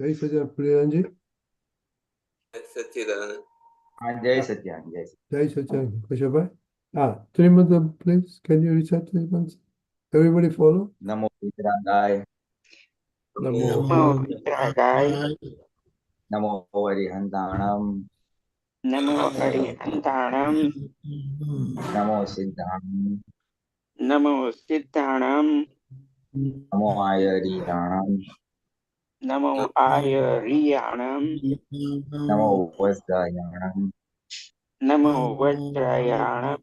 JSS Apt Pulinanandji. Jai Satyan, Jai Satyan. JSS Kushabai. Three months, please. Can you recite 3 months? Everybody follow. Namo Vikrandai, Namo Namo Vikragaya, Namo Varihantanam, Namo Arihantanam, Namo Siddhanam, Namo Siddhanam, Namo Ayariyanam, Namo Ayariyanam, Namo Vajrayanam, Namo Vajrayanam,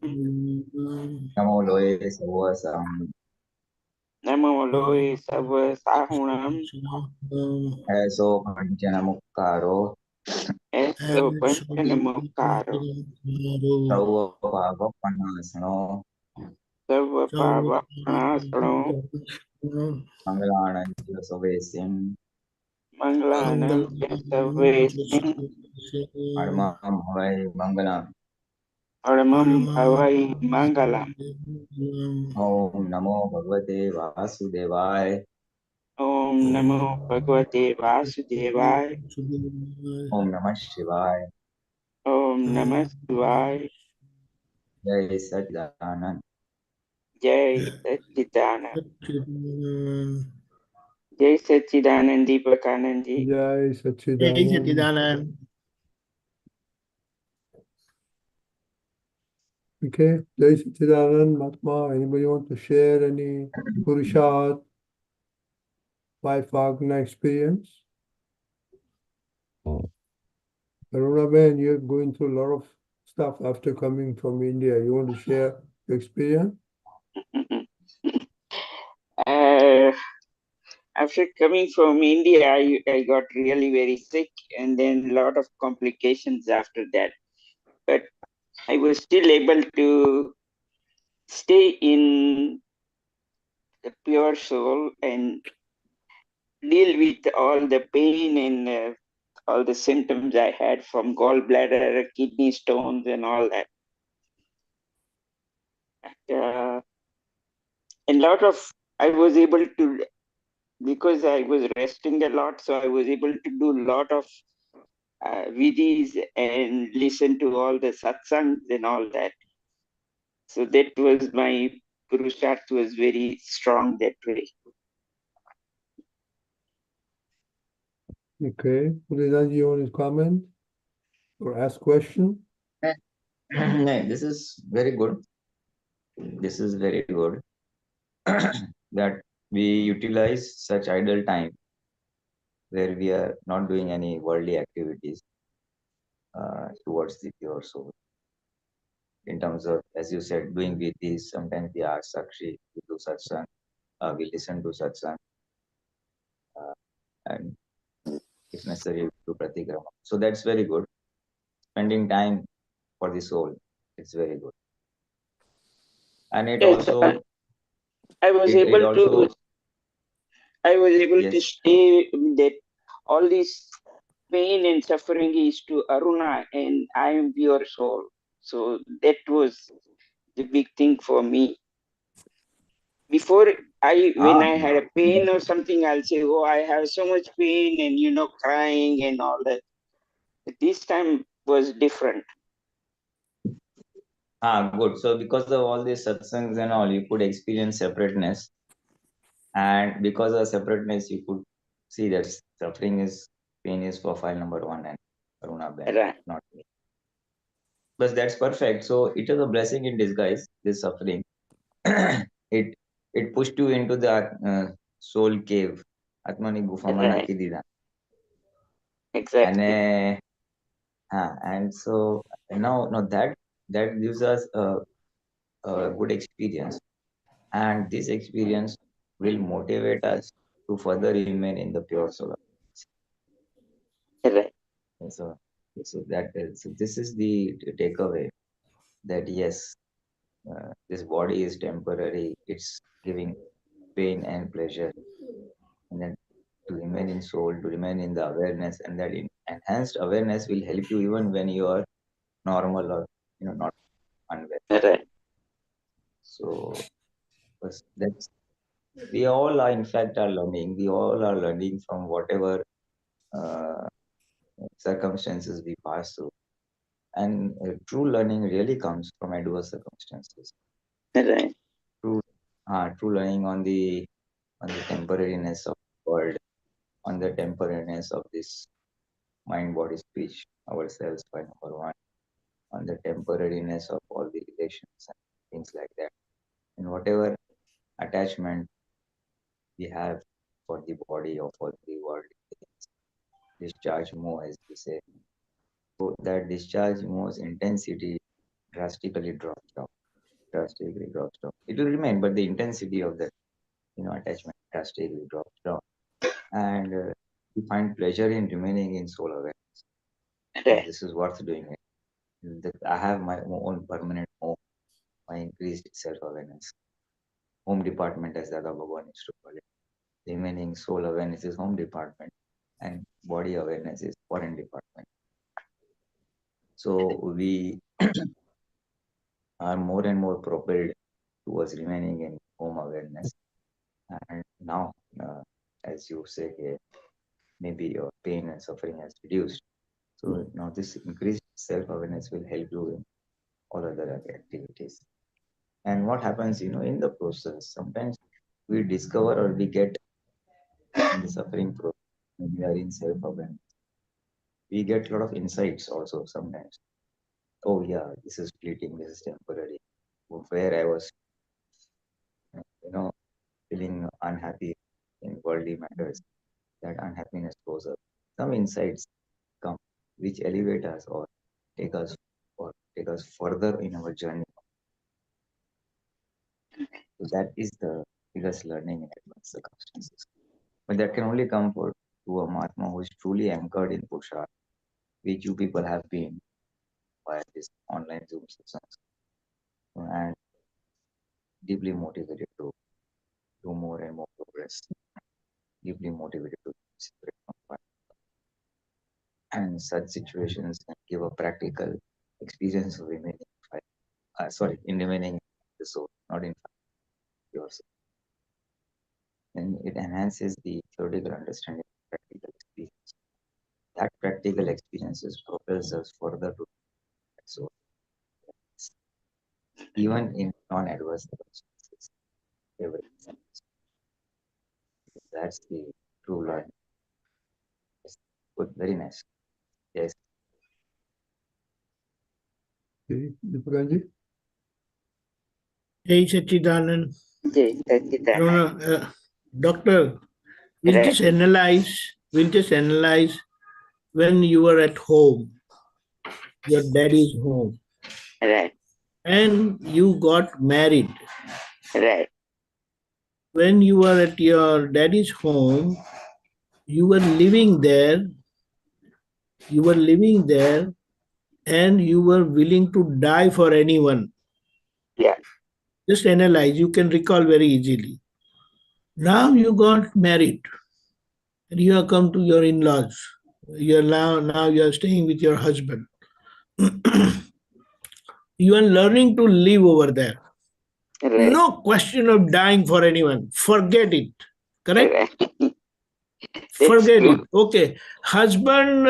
Namo Loe Savasam, Namo Loe Savasahunam, Aso Panchana Mukkaro, Eso Panchanamukkaro, Sarva Bhava Panasano, Sarva Pavapanasano, Mangalananjya Savesim, Manglanam Kesavesim, Armam Havai Mangalam, Paramam Bhavai Mangalam. Om Namo Bhagavate Vasudevaya, Om Namo Bhagavate Vasudevaya, Om Namah Shivaya, Om Namah Shivaya, Jai Satchidanand. Jai Satchidanand, Jai Satchidanand Deepakanandji. Jai Jai Satchidanand. Satchidanand. Okay. Jai Satchidanand, Mahatma. Anybody want to share any Purusharth, life Vagna experience? Aruna Ben, you're going through a lot of stuff after coming from India. You want to share your experience? After coming from India, I got really very sick and then a lot of complications after that. But I was still able to stay in the pure soul and deal with all the pain and all the symptoms I had from gallbladder, kidney stones, and all that. And lot of I was able to, because I was resting a lot, so I was able to do a lot of vidis and listen to all the satsangs and all that. So that was my Purusharth was very strong that way. Okay. Pulinanandji, you want to comment or ask question? No, this is very good. This is very good that we utilize such idle time where we are not doing any worldly activities towards the pure soul. In terms of, as you said, doing vidhis, sometimes we ask Sakshi, we do satsang, we listen to satsang, and if necessary, we do pratikrama. So that's very good. Spending time for the soul, it's very good. And it Yes, also, I was it able also, to yes. stay that all this pain and suffering is to Aruna and I am pure soul. So that was the big thing for me. Before when I had a pain or something, I'll say, oh, I have so much pain and crying and all that. But this time was different. Good. So because of all these satsangs and all, you could experience separateness. And because of separateness, you could see that pain is for file number 1 and Aruna Ben, Right. not me. But that's perfect. So it is a blessing in disguise, this suffering. it pushed you into the soul cave. Atmani gufa mana ki dida. Exactly. And so now that gives us a good experience. And this experience will motivate us to further remain in the pure soul. Right. So this is the takeaway that yes, this body is temporary. It's giving pain and pleasure, and then to remain in soul, to remain in the awareness, and that enhanced awareness will help you even when you are normal or not unwell. Right. So that's we all are in fact are learning. We all are learning from whatever circumstances we pass through. And true learning really comes from adverse circumstances. Right. True learning on the temporariness of the world, on the temporariness of this mind, body, speech, ourselves by number one, on the temporariness of all the relations and things like that. And whatever attachment we have for the body or for the world, discharge more, as we say. So that discharge more's intensity drastically drops down. Drastically drops down. It will remain, but the intensity of the attachment drastically drops down. And we find pleasure in remaining in soul awareness. Right. This is worth doing it. I have my own permanent home, my increased self-awareness. Home department, as Dada Bhagwan used to call it. Remaining soul awareness is home department, and body awareness is foreign department. So we are more and more propelled towards remaining in home awareness. And now, as you say here, maybe your pain and suffering has reduced. So now this increased self-awareness will help you in all other activities. And what happens, in the process, sometimes we discover or we get in the suffering process when we are in self-awareness. We get a lot of insights also sometimes. Oh yeah, this is fleeting, this is temporary. Where I was, feeling unhappy in worldly matters, that unhappiness goes up. Some insights come which elevate us or take us further in our journey. So that is the biggest learning in advanced circumstances. But that can only come to a Mahatma who is truly anchored in Purusharth, which you people have been via this online Zoom sessions, and deeply motivated to do more and more progress, deeply motivated to separate from fire. And such situations can give a practical experience of remaining in remaining in the soul, not in yourself. And it enhances the theoretical understanding of practical experience. That practical experiences propels us further to that soul, even in non-adverse circumstances. That's the true learning. Good, very nice. Yes. Okay, Deepakanandji. Jai Satchidanand. Jai Satchidanand. Doctor, we'll Right. just analyze when you were at home, your daddy's home, Right. and you got married. Right. When you were at your daddy's home, you were living there, and you were willing to die for anyone. Yeah. Just analyze, you can recall very easily. Now you got married, and you have come to your in-laws. Now you are staying with your husband. You are learning to live over there. Right. No question of dying for anyone. Forget it. Correct? Right. Forget true. it. Okay. Husband,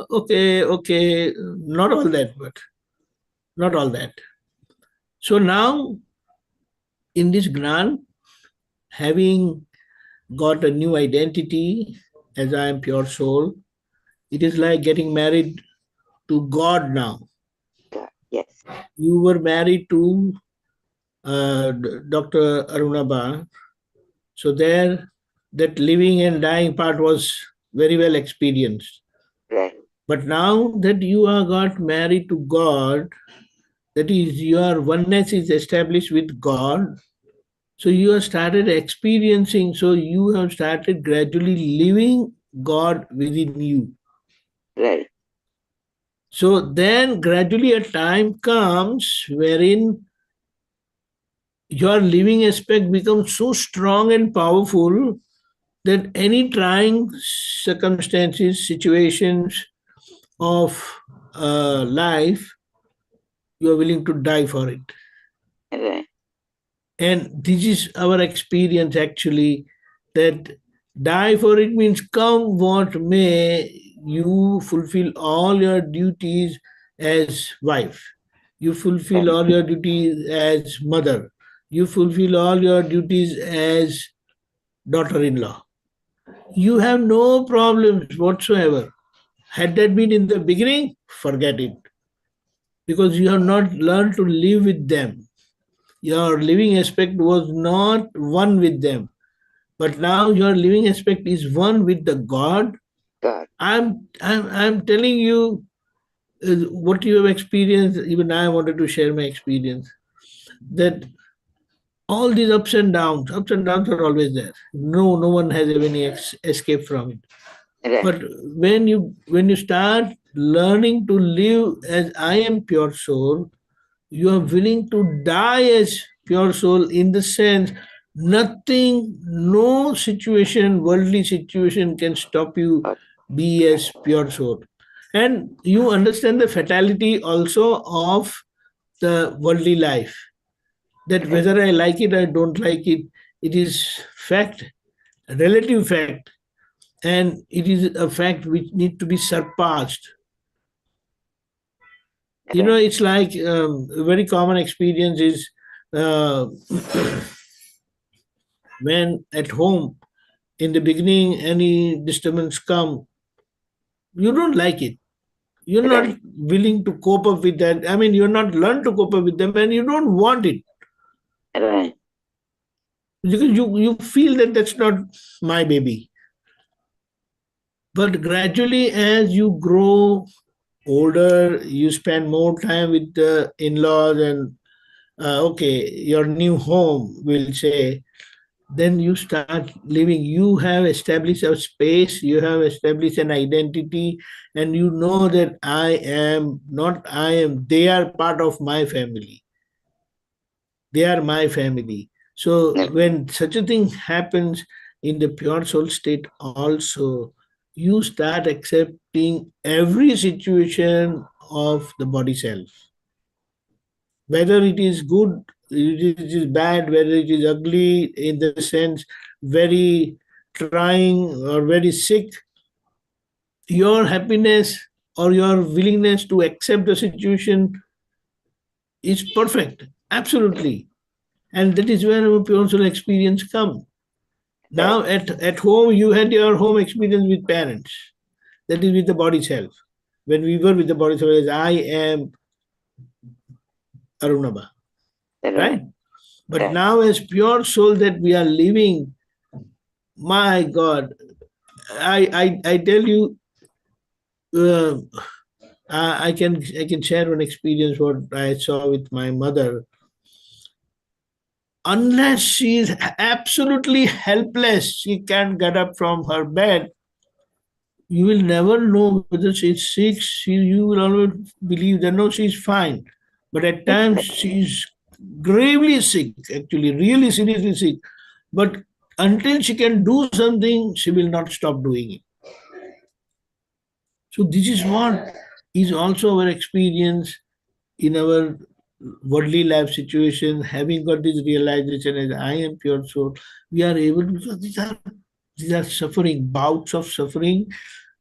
okay. Not all that, but not all that. So now, in this Gnan, having got a new identity as I am pure soul, it is like getting married to God now. Yes. You were married to Dr. Arunabha. So there, that living and dying part was very well experienced. Right. But now that you are got married to God, that is, your oneness is established with God. So you have started experiencing, so you have started gradually living God within you. Right. So then gradually a time comes wherein your living aspect becomes so strong and powerful that any trying circumstances, situations of life, you are willing to die for it. Right. And this is our experience actually, that Die for it means come what may, you fulfill all your duties as wife. You fulfill all your duties as mother. You fulfill all your duties as daughter-in-law. You have no problems whatsoever. Had that been in the beginning, forget it. Because you have not learned to live with them. Your living aspect was not one with them. But now your living aspect is one with the God. God. I'm telling you what you have experienced. Even I wanted to share my experience that all these ups and downs are always there. No one has any escape from it. Right. But when you start learning to live as I am pure soul, you are willing to die as pure soul in the sense nothing, no situation, worldly situation can stop you be as pure soul. And you understand the fatality also of the worldly life. That whether I like it or don't like it, it is fact, relative fact, and it is a fact which need to be surpassed. You know, it's like a very common experience is uh, when at home in the beginning any disturbance come, you don't like it. You're not willing to cope up with that. I mean, you're not learned to cope up with them, and you don't want it. Right. Because you feel that that's not my baby. But gradually, as you grow older, you spend more time with the in-laws and okay, your new home, we'll say, then you start living. You have established a space, you have established an identity, and you know that they are part of my family. They are my family. So when such a thing happens in the pure soul state also, you start accepting every situation of the body self. Whether it is good, it is bad, whether it is ugly in the sense very trying or very sick, your happiness or your willingness to accept the situation is perfect, absolutely. And that is where our pure soul experience come. Now at home, you had your home experience with parents. That is with the body self. When we were with the body self, I am Arunaba. Right? But now as pure soul that we are living, my God, I tell you, uh, I can share one experience what I saw with my mother. Unless she is absolutely helpless, she can't get up from her bed, you will never know whether she's sick. You will always believe that no, she's fine. But at times she's gravely sick, actually, really seriously sick. But until she can do something, she will not stop doing it. So this is what is also our experience in our worldly life situation. Having got this realization as I am pure soul, we are able to, because these are suffering, bouts of suffering,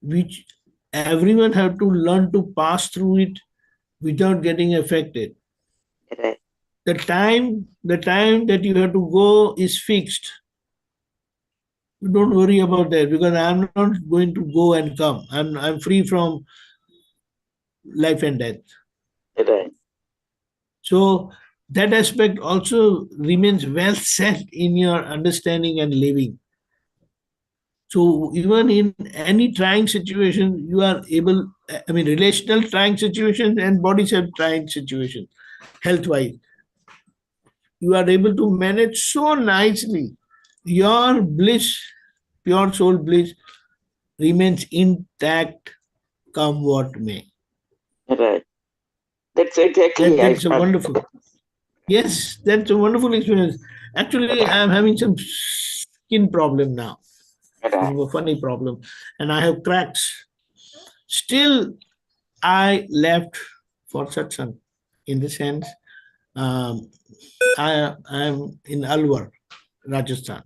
which everyone have to learn to pass through it without getting affected. The time that you have to go is fixed. Don't worry about that because I'm not going to go and come. I'm free from life and death. So that aspect also remains well set in your understanding and living. So even in any trying situation, you are able, I mean, relational trying situations and body self trying situations, health-wise, you are able to manage so nicely. Your bliss, pure soul bliss, remains intact, come what may. Right. That's exactly. That's a wonderful. Yes, that's a wonderful experience. Actually, I'm having some skin problem now. It's a funny problem, and I have cracks. Still, I left for satsang. In the sense, I am in Alwar, Rajasthan.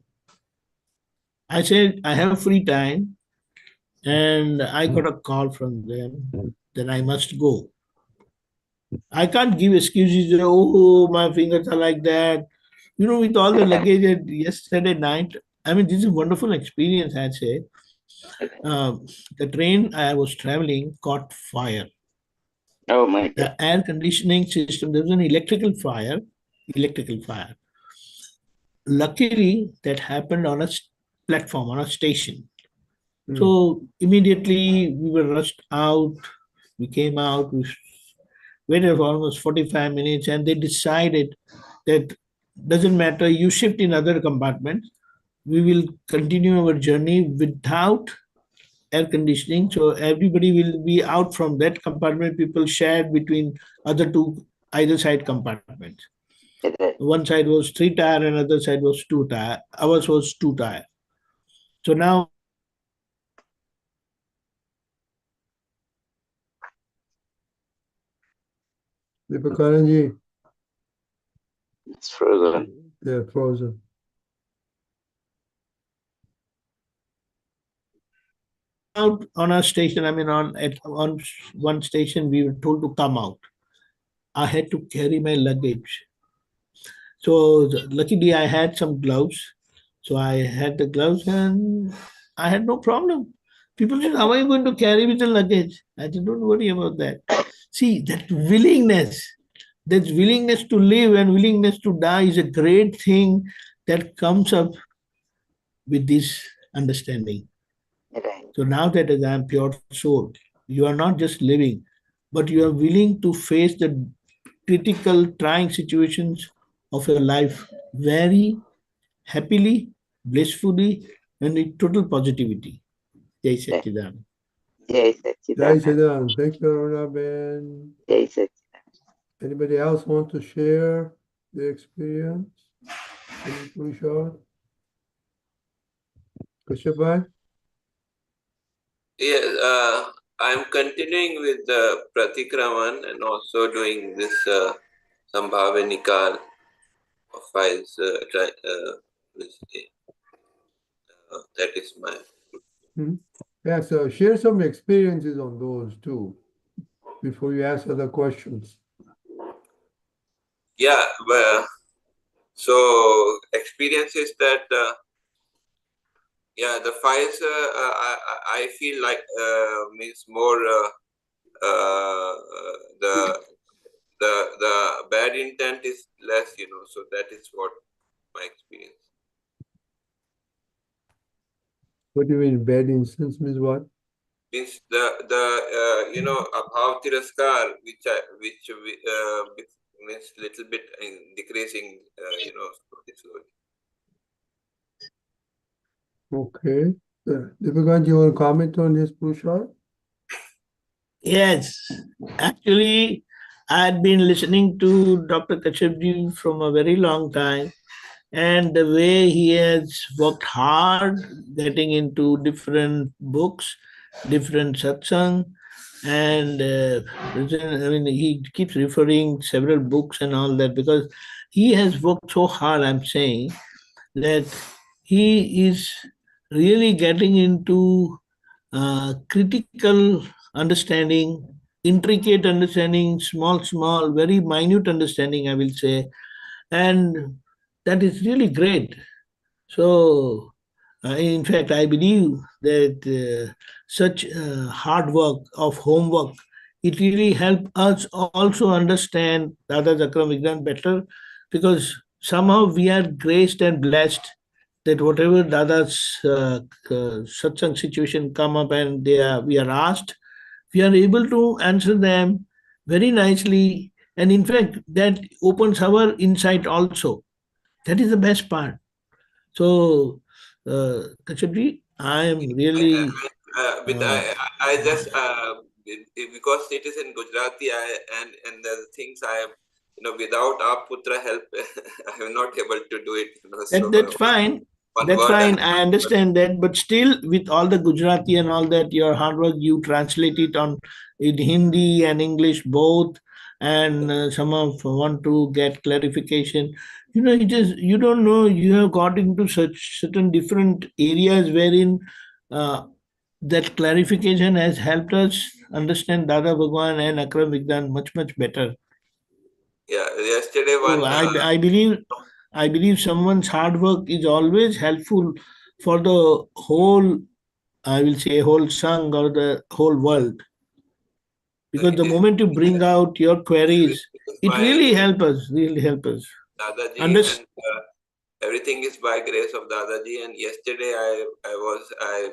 I said, I have free time, and I got a call from them that I must go. I can't give excuses, oh, my fingers are like that. With all the luggage yesterday night, I mean, this is a wonderful experience, I'd say. The train I was traveling caught fire. Oh my God. The air conditioning system, there was an electrical fire. Luckily, that happened on a platform, on a station. So immediately we were rushed out. We came out, we waited for almost 45 minutes, and they decided that doesn't matter, you shift in other compartments. We will continue our journey without air conditioning. So everybody will be out from that compartment. People shared between other two either side compartments. One side was 3 tier, and other side was 2 tier. Ours was 2 tier. So now Deepakanandji, It's frozen. they're frozen. out on a station, I mean, on one station, we were told to come out. I had to carry my luggage. So luckily, I had some gloves. So I had the gloves, and I had no problem. People said, "How are you going to carry with the luggage?" I said, "Don't worry about that." See, that willingness to live and willingness to die is a great thing that comes up with this understanding. Right. So now that as I am pure soul, you are not just living, but you are willing to face the critical, trying situations of your life very happily, blissfully, and with total positivity. Jai Right. Satchidanand. Jai Jai Satchidanand. Siddhan. Thank you, Aruna Ben. Jai Satchidanand. Anybody else want to share the experience? Any Purusharth? Kashyap? Yes, I'm continuing with the Pratikraman and also doing this Sambhava Nikal of files. That is my. Yeah, so share some experiences on those too, before you ask other questions. Yeah, so experience is that, yeah, the files, I feel like means more the bad intent is less, so that is what my experience. What do you mean bad instance means what? Means the abhav tiraskar, which means little bit decreasing, slowly. Okay. Deepakanandji, you want to comment on this, Purusharth? Yes, actually, I had been listening to Dr. Kashyapji from a very long time, and the way he has worked hard getting into different books, different satsang, and I mean, he keeps referring several books and all that because he has worked so hard, I'm saying, that he is really getting into critical understanding, intricate understanding, small, very minute understanding, I will say, and that is really great. So, in fact, I believe that such hard work of homework, it really helped us also understand Dada's Akram Vignan better because somehow we are graced and blessed that whatever Dada's satsang situation come up and we are asked, we are able to answer them very nicely. And in fact, that opens our insight also. That is the best part. So, Kashyapji, I am really. I just because it is in Gujarati, and the things I have, without Putra help, I am not able to do it. That's fine. That's fine. I understand that, but still, with all the Gujarati and all that, your hard work, you translate it in Hindi and English both. and some of want to get clarification. It is, you don't know, you have got into such certain different areas wherein that clarification has helped us understand Dada Bhagwan and Akram Vigdan much, much better. Yeah, yesterday So one. I believe someone's hard work is always helpful for the whole, I will say, whole Sangh or the whole world. Because it the is moment you bring out your queries, it really by helps us, really helps us. Dadaji, and everything is by grace of Dadaji. And yesterday I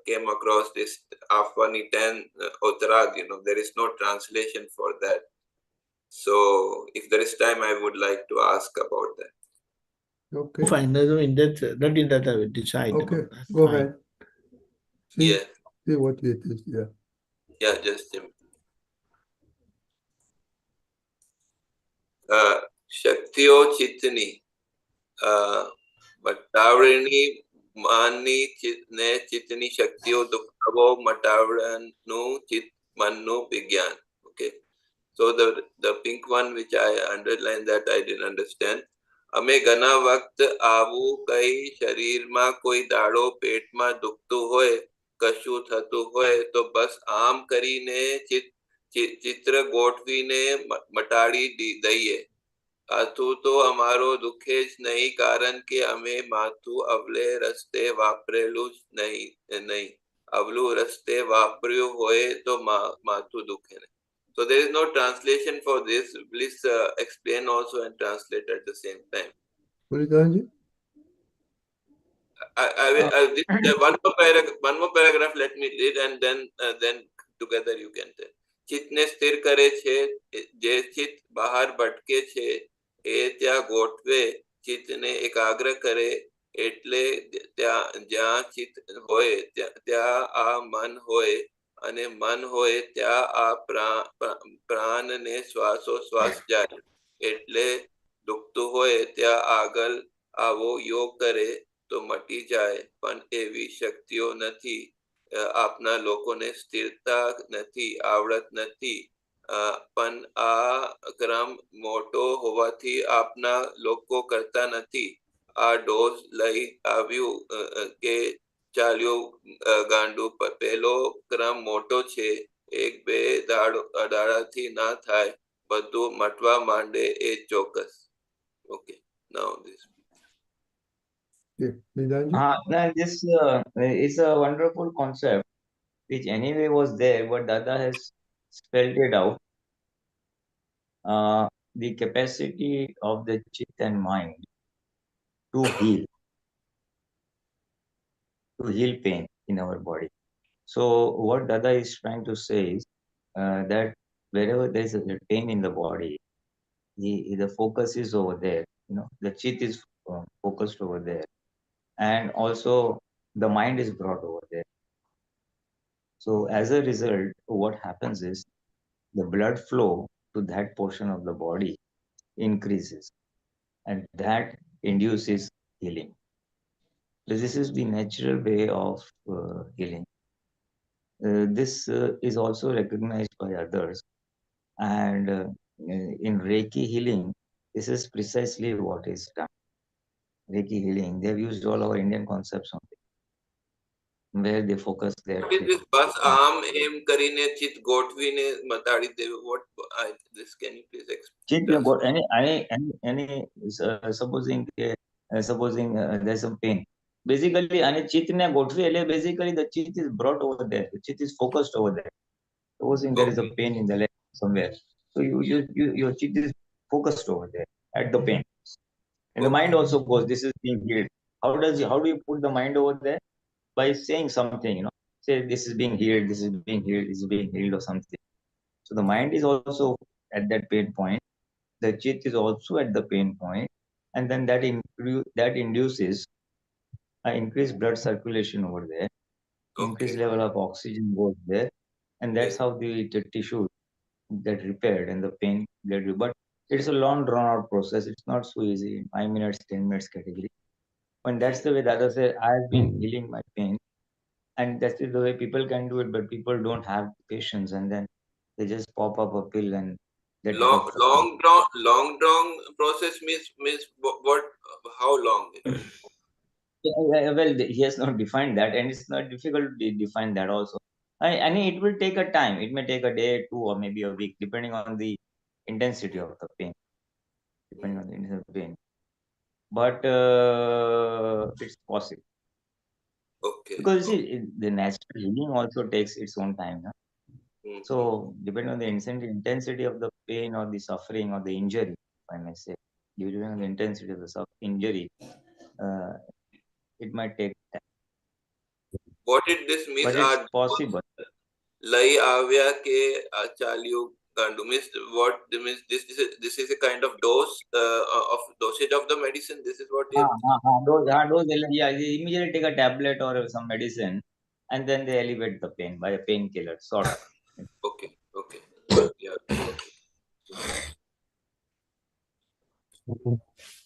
came across this Afghani 10 Utarad. There is no translation for that. So if there is time, I would like to ask about that. Okay. Fine, that is that I will decide Okay, about that. go Fine. ahead. See, Yeah, see what it is. Yeah. yeah, just Shaktiyo Chitni, Matavrini Mani Ne Chitni Shaktiyo Dukkavo Matavanu Chit Manu Vigyan. Okay. So the pink one which I underlined, that I didn't understand. અમે ઘણા વખત આવું કઈ શરીરમાં કોઈ દાડો પેટમાં દુખતું હોય, કશું થતું હોય તો બસ આમ કરીને ચિત્ર ગોઠવીને મટાડી દઈએ. આથું તો અમારો દુખે જ નહીં, કારણ કે અમે માથું અવલે રસ્તે વાપરેલું જ નહીં. અવલું રસ્તે વાપર્યું હોય તો માથું દુખે નહીં. So there is no translation for this. Please explain also and translate at the same time. Pulinanandji? One more paragraph. Let me read, and then together you can tell. ચિત્તને સ્થિર કરે છે, જે ચિત્ત બહાર ભટકે છે એ ત્યાં ગોઠવે, ચિત્તને એકાગ્ર કરે, એટલે જ્યાં ચિત્ત હોય ત્યાં આ મન હોય, અને મન હોય ત્યાં આ પ્રાણને શ્વાસોશ્વાસ જાય. એટલે દુખતું હોય ત્યાં આગળ આવો યોગ કરે તો મટી જાય. પણ એવી શક્તિઓ નથી. આપના લોકોને સ્થિરતા નથી, આવડત નથી. પણ આ ક્રમ મોટો હોવાથી આપના લોકો કરતા નથી. આ ડોઝ લઈ આવ્યું કે ચાલ્યો ગાંડું. પહેલો ક્રમ મોટો છે, એક બે દાડાથી ના થાય, બધું મટવા માંડે એ ચોક્કસ. Okay, now this. This is a wonderful concept which anyway was there, but Dada has spelled it out. The capacity of the Chitt and mind to heal pain in our body. So what Dada is trying to say is that wherever there is a pain in the body, the focus is over there. The Chitt is focused over there, and also the mind is brought over there. So as a result, what happens is the blood flow to that portion of the body increases, and that induces healing. So this is the natural way of healing. This is also recognized by others, and in Reiki healing, this is precisely what is done. Reiki healing, they have used all our Indian concepts on it, where they focus their this bus arm aim karine chit gotvine matadi dev. What this, can you please explain? Chit supposing there's some pain. Basically, and chit ne gotvi, basically the chit is brought over there. The chit is focused over there. Supposing there is a pain in the leg somewhere, so your chit is focused over there at the pain, and the mind also goes. This is being healed. How do you put the mind over there? By saying something, say this is being healed, this is being healed, this is being healed, or something. So the mind is also at that pain point. The chit is also at the pain point, and then that induces increased blood circulation over there, increased level of oxygen goes there, and that's how the tissue get repaired and the pain get repaired. But it's a long drawn out process. It's not so easy. 5 minutes, 10 minutes category. And that's the way Dada said, I've been healing my pain. And that's the way people can do it, but people don't have patience, and then they just pop up a pill and That long drawn process means what? How long? Well, he has not defined that, and it's not difficult to define that also. I mean, it will take a time. It may take a day, 2, or maybe a week, depending on the intensity of the pain. Depending on the intensity of the pain. But it's possible. Okay. Because you see, the natural healing also takes its own time. No? Mhm. So, depending on the intensity of the pain or the suffering or the injury, if I may say, depending on the intensity of the injury, it might take time. What did this mean? But it's possible. Lai avya ke chalyu gandu means what means this is a kind of dose of dosage of the medicine. This is what you Yeah, they immediately take a tablet or some medicine, and then they elevate the pain by a painkiller, sort of. okay. Yeah.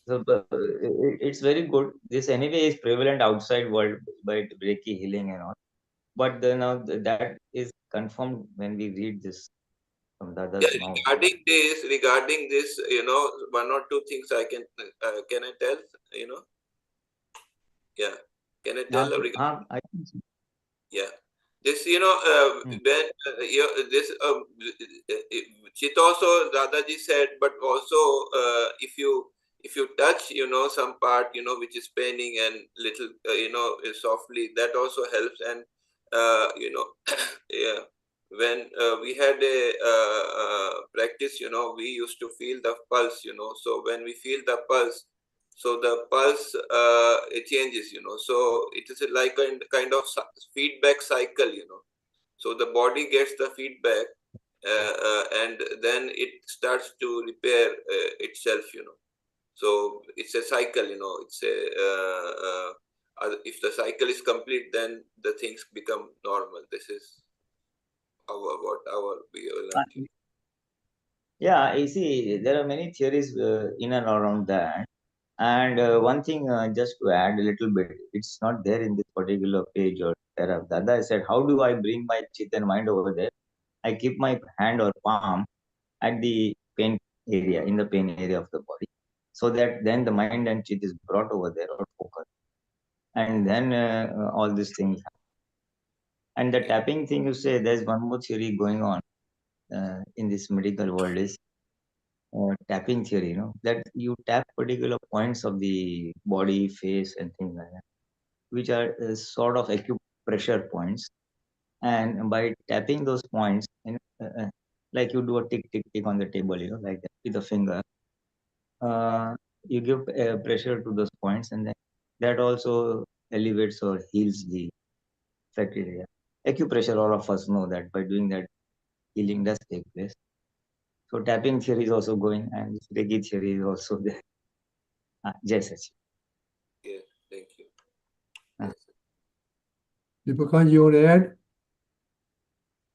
So it's very good. This anyway is prevalent outside world by Reiki healing and all. But then now that is confirmed when we read this from Dada's Yeah, mouth. regarding this, one or two things I can I tell, yeah, can I tell? I think so. Yeah, this when this Chit also Dadaji said, but also if you touch some part which is paining and little softly, that also helps. And yeah, when we had a practice, we used to feel the pulse, so when we feel the pulse, so the pulse it changes, so it is like a kind of feedback cycle, so the body gets the feedback and then it starts to repair itself, so it's a cycle, it's a if the cycle is complete, then the things become normal. This is our we learned. Yeah, you see, there are many theories in and around that. And one thing, just to add a little bit, it's not there in this particular page or paragraph. Dada said, how do I bring my chit and mind over there? I keep my hand or palm at the pain area, in the pain area of the body, so that then the mind and chit is brought over there or focus. And then all these things happen. And the tapping thing you say, there's one more theory going on in this medical world is tapping theory, that you tap particular points of the body, face, and things like that, which are sort of acupressure points. And by tapping those points, like you do a tick, tick, tick on the table, like that with a finger, you give pressure to those points, and then that also elevates or heals the affected area. Acupressure, all of us know that by doing that, healing does take place. So tapping theory is also going, and Reiki theory is also there. JSS. Yeah, thank you. Yes. Deepakanji, you want to add?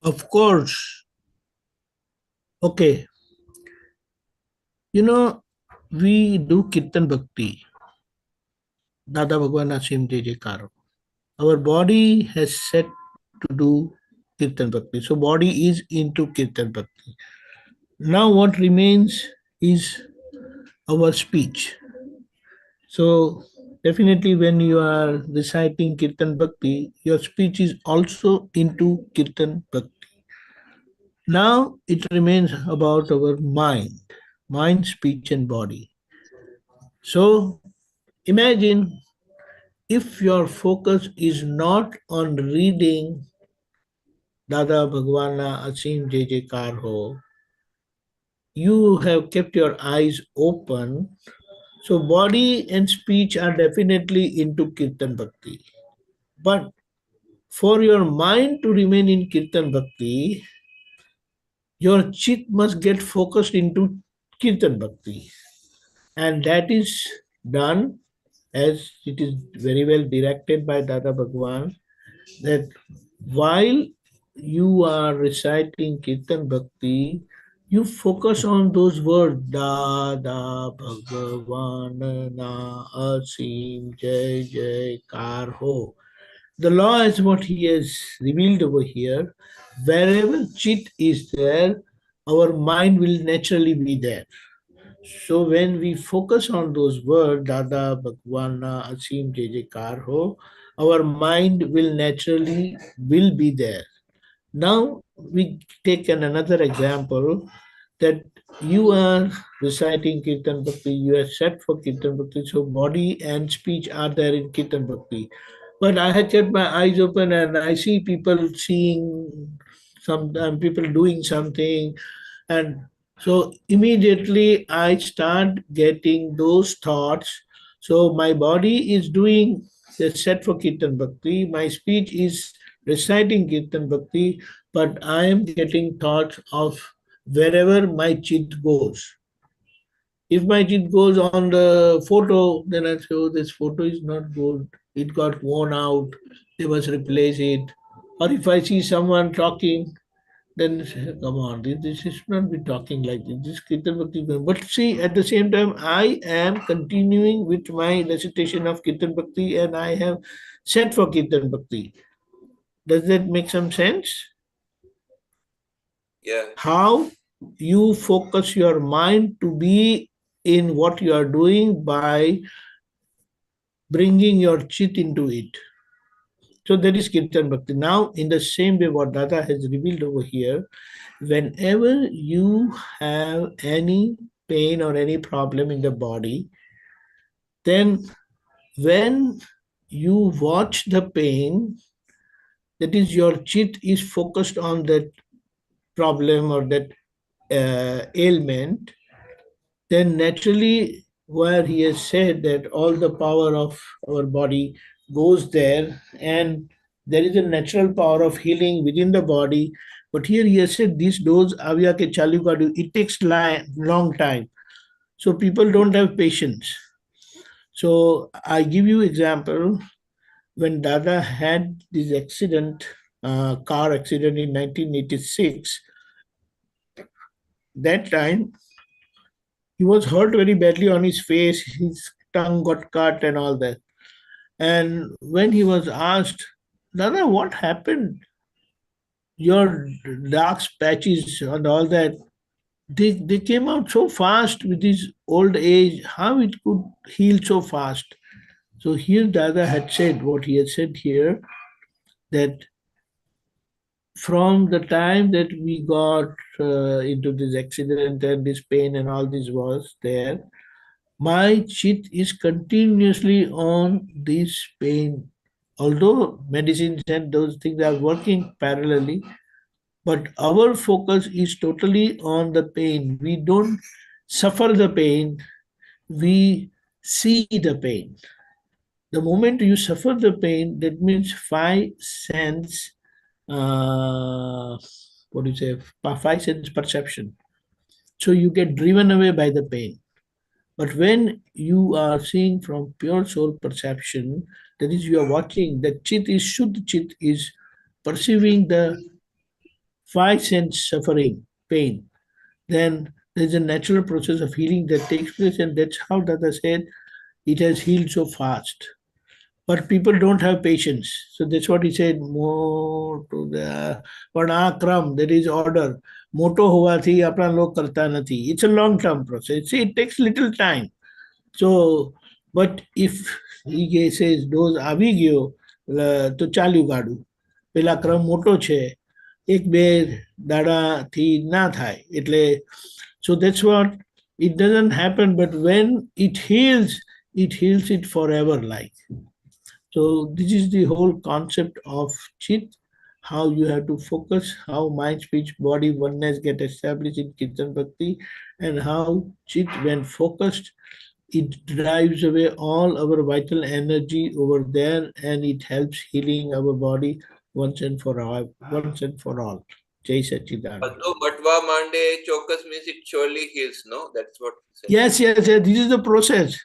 Of course. Okay. We do Kirtan Bhakti. Dada Bhagwan JSS Apt. Our body has set to do Kirtan Bhakti. So body is into Kirtan Bhakti. Now what remains is our speech. So definitely when you are reciting Kirtan Bhakti, your speech is also into Kirtan Bhakti. Now it remains about our mind, speech and body. So imagine if your focus is not on reading Dada Bhagwan JSS Ho, you have kept your eyes open. So body and speech are definitely into Kirtan Bhakti. But for your mind to remain in Kirtan Bhakti, your chit must get focused into Kirtan Bhakti. And that is done as it is very well directed by Dada Bhagwan, that while you are reciting Kirtan Bhakti, you focus on those words, Dada Bhagwan Na Asim Jai Jai Kar Ho. The law is what he has revealed over here. Wherever chit is there, our mind will naturally be there. So when we focus on those words, Dada Bhagwan Asim Kar Ho, our mind will naturally will be there. Now we take another example that you are reciting Kirtan Bhakti, you are set for Kirtan Bhakti, so body and speech are there in Kirtan Bhakti. But I had kept my eyes open and I see people seeing some people doing something, and so immediately I start getting those thoughts. So my body is doing the set for Kirtan Bhakti, my speech is reciting Kirtan Bhakti, but I am getting thoughts of wherever my chit goes. If my chit goes on the photo, then I say, oh, this photo is not good. It got worn out. They must replace it. Or if I see someone talking, then come on, this should not be talking like this. This Kirtan Bhakti. But see, at the same time, I am continuing with my recitation of Kirtan Bhakti and I have set for Kirtan Bhakti. Does that make some sense? Yeah. How you focus your mind to be in what you are doing by bringing your chit into it. So that is Kirtan Bhakti. Now, in the same way, what Dada has revealed over here, whenever you have any pain or any problem in the body, then when you watch the pain, that is your chit is focused on that problem or that ailment, then naturally where he has said that all the power of our body goes there and there is a natural power of healing within the body. But here he has said this dose avya ke chalu kadu, it takes long time. So people don't have patience. So I give you example. When Dada had this accident, car accident in 1986, that time he was hurt very badly on his face, his tongue got cut and all that. And when he was asked, Dada, what happened? Your dark patches and all that, they came out so fast with his old age, how it could heal so fast? So here Dada had said what he had said here, that from the time that we got into this accident and this pain and all this was there, my chit is continuously on this pain. Although medicines and those things are working parallelly, but our focus is totally on the pain. We don't suffer the pain, we see the pain. The moment you suffer the pain, that means five sense, what do you say, five sense perception. So you get driven away by the pain. But when you are seeing from pure soul perception, that is, you are watching, the chit is Shuddha chit is perceiving the five sense suffering, pain, then there's a natural process of healing that takes place, and that's how Dada said it has healed so fast. But people don't have patience. So that's what he said, more to the Varnakram, there is order. Moto hovathi apna log karta nathi. It's a long-term process. See, it takes little time. So, but if he says, those આવી ગયો તો ચાલ્યું ગાડું, પેલા ક્રમ મોટો છે, એક બે દાડાથી ના થાય. એટલે so that's what, it doesn't happen, but when it heals it forever like. So this is the whole concept of chit, how you have to focus, how mind, speech, body, oneness get established in Kirtan Bhakti, and how chit, when focused, it drives away all our vital energy over there and it helps healing our body once and for all. Once and for all. Jai Satchidanand. Although Batwa Mande Chokas means it surely heals, no? That's what he said. Yes. This is the process.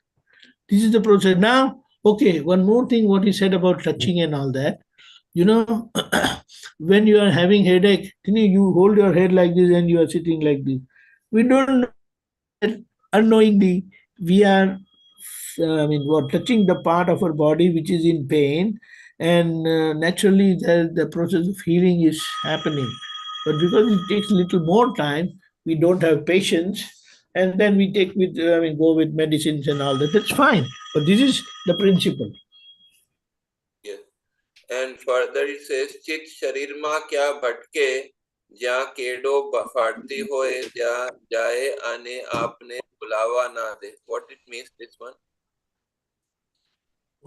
This is the process. Now, okay, one more thing what he said about touching and all that. You know, when you are having headache, you hold your head like this and you are sitting like this. We don't know that unknowingly we are touching the part of our body which is in pain, and naturally the process of healing is happening. But because it takes a little more time, we don't have patience, and then we take with, go with medicines and all that. That's fine. But this is the principle. Yes. And further it says, ચિત્ત શરીરમાં ક્યાં ભટકે, જ્યાં કેડો ફાટતી હોય ત્યાં જાય અને આપને ભુલાવા ના દે. What it means, this one?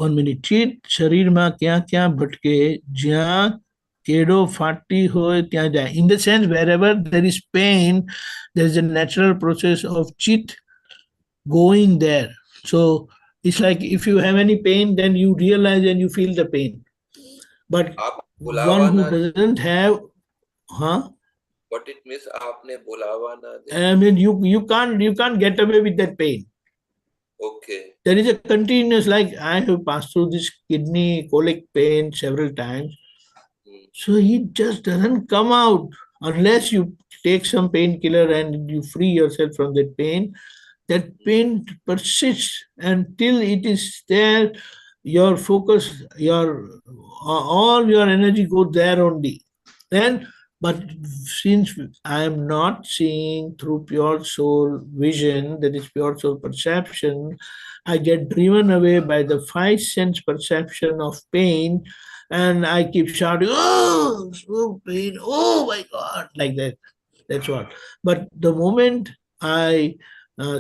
1 minute. ચિત્ત શરીરમાં ક્યાં ક્યાં ભટકે, જ્યાં કેડો ફાટતી હોય ત્યાં જાય. In the sense, wherever there is pain, there is a natural process of chit going there. So it's like if you have any pain, then you realize and you feel the pain. But આપ one ભુલાવા who ના, doesn't have, what it means, આપને ભુલાવા ના દે. I mean, you can't get away with that pain. Okay. There is a continuous, like I have passed through this kidney colic pain several times. So it just doesn't come out unless you take some painkiller and you free yourself from that pain. That pain persists until it is there. Your focus, all your energy goes there only. Then, but since I am not seeing through pure soul vision, that is pure soul perception, I get driven away by the five sense perception of pain, and I keep shouting, "Oh, so pain! Oh my God!" like that. That's what. But the moment I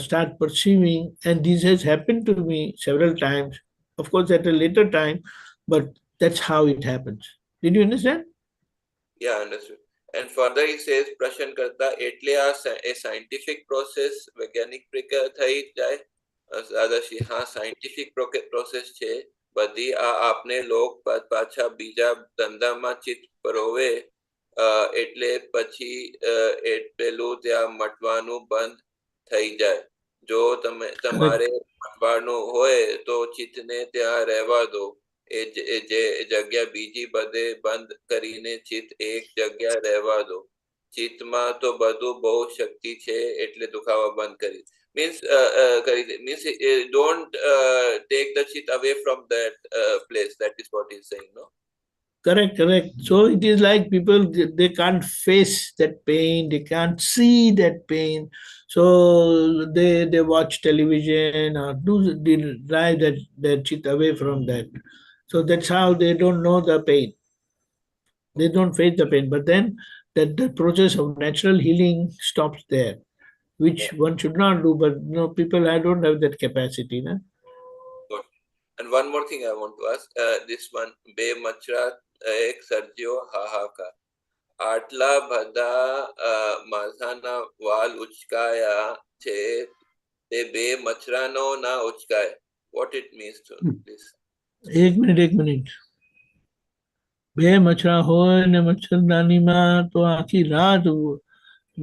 start perceiving, and this has happened to me several times, of course, at a later time, but that's how it happens. Did you understand? Yeah, understood. And further it says, પ્રશ્ન કરતા એટલે a scientific process, વૈજ્ઞાનિક પ્રક્રિયા થઈ જાય. દાદાશ્રી, હા, scientific process છે. બધી આપને લોક પાછા બીજા ધંધામાં ચિત્ત પરોવે, એટલે પછી પેલું ત્યાં મટવાનું બંધ થઈ જાય. જો તમારે મટવાનું હોય તો ચિત્તને ત્યાં રહેવા દો. જે જગ્યા બીજી બધે બંધ કરીને ચિત્ત એક જગ્યા રહેવા દો. ચિત્તમાં તો બધું બહુ શક્તિ છે એટલે દુખાવા બંધ કરી. Means don't take the chit away from that place. That is what he's saying, no? Correct. So it is like people, they can't face that pain, they can't see that pain. So they watch television or they drive that chit away from that. So that's how they don't know the pain. They don't face the pain. But then that the process of natural healing stops there, which one should not do. But people, I don't have that capacity. No? And one more thing I want to ask. This one, બે મચ્છરા એક સર્જ્યો હાહાકાર. આટલા બધા માથાના વાલ ઉચકાયા છે, તે બે મચ્છરાનો ના ઉચકાય. What it means to this? એક મિનિટ. બે મચ્છરા હોય ને મચ્છરદાનીમાં તો આખી રાત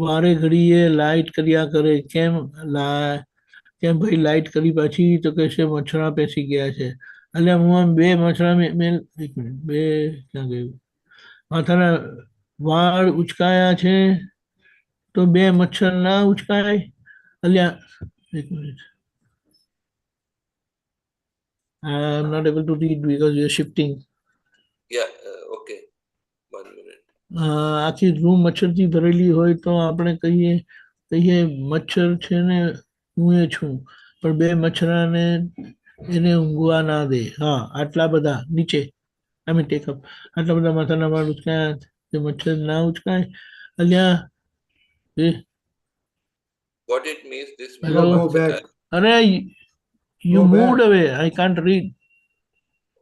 વારે ઘડીએ લાઈટ કર્યા કરે. કેમ ભાઈ લાઈટ કરી પાછી? તો કહેશે મચ્છરા પેસી ગયા છે. એટલે હું બે મચ્છરા એક મિનિટ, બે ક્યાં ગયું? માથાના વાળ ઉચકાયા છે તો બે મચ્છર ના ઉચકાય? અલ્યા એક minute. I'm not able to read because you're shifting. Yeah, okay. 1 minute. આખી રૂમ મચ્છરથી ભરેલી હોય તો આપણે કહીએ મચ્છર છે ને હું એ છું, પણ બે મચ્છરાને એને ઊંઘવા ના દે. હા, આટલા બધા નીચે ટેક અપ, આટલા બધા માથાના વાળ ઉચકાયા, તે મચ્છર ના ઉચકાય? અલ્યા What it means, this Hello, go back. અરે you Go moved back. away. I can't read.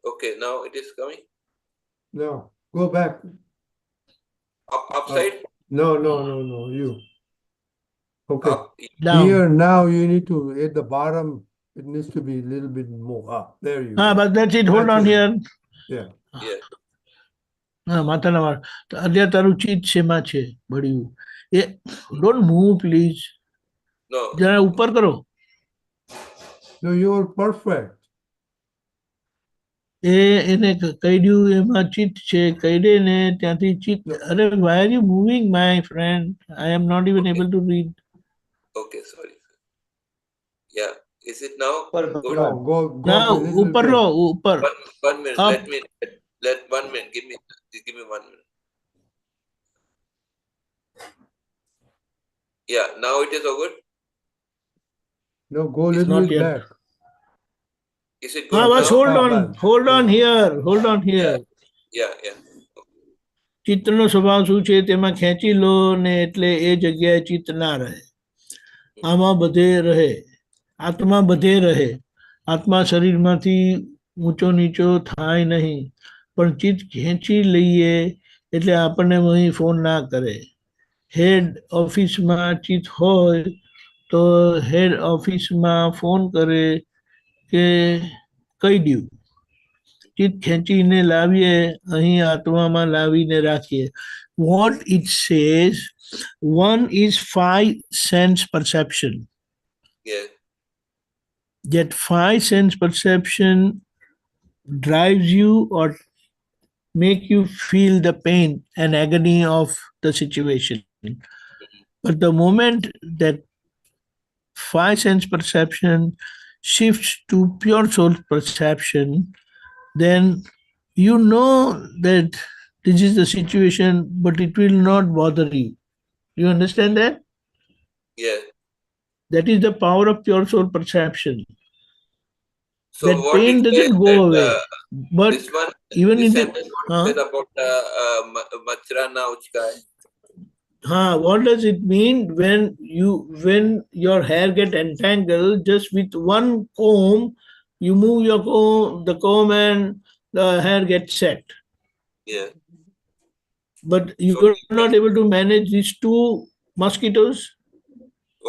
Okay, now it is coming. No, go back. Upside? No, you. Okay. Up. Down. Here now you need to, at the bottom, it needs to be a little bit more up. There you go. But that's it. Hold on That's it. here. Yeah. Yeah. માથાના વાળ. અત્યારે તારું ચિત્ત શેમાં છે ભળ્યું? એ don't move please. No. જરા ઉપર કરો. No, you're perfect. એને કઈડ્યું એમાં ચિત્ત છે, કઈડે ને ત્યાંથી ચિત્ત. અરે why are you moving, my friend? I am not even able to read. Okay, sorry. Yeah. Is it now? Good. No, go Now up a little ઉપર bit. લો, ઉપર. One minute. Up. Let 1 minute. Give me 1 minute. Yeah, now it is over. No, go a It's little not bit yet. back. Is it good Bas, now? hold on here, hold on here. Yeah. ચિત્તનો સ્વભાવ શું છે તેમાં ખેંચી લો ને એટલે એ જગ્યાએ ચિત્ત ના રહે. આમાં બધે રહે, આત્મા બધે રહે. આત્મા શરીરમાંથી ઊંચો નીચો થાય નહીં, પણ ચિત્ત ખેંચી લઈએ એટલે આપણને અહીં ફોન ના કરે. હેડ ઓફિસમાં ચિત્ત હોય તો હેડ ઓફિસમાં ફોન કરે કે કહી દઉં. ચિત્ત ખેંચીને લાવીએ, અહીં આત્મામાં લાવીને રાખીએ. What it says, one is 5 sense perception. Yeah. That 5 sense perception drives you or make you feel the pain and agony of the situation. But the moment that 5 sense perception shifts to pure soul perception, then you know that this is the situation, but it will not bother you. You understand that? Yeah. That is the power of pure soul perception. So That what pain it doesn't says go that, away. But this one, even this in the sentence what it says about machra na uchkaye. what does it mean when your hair get entangled? Just with one comb, you move your the comb and the hair gets set. Yeah. But you So- are not able to manage these 2 mosquitoes.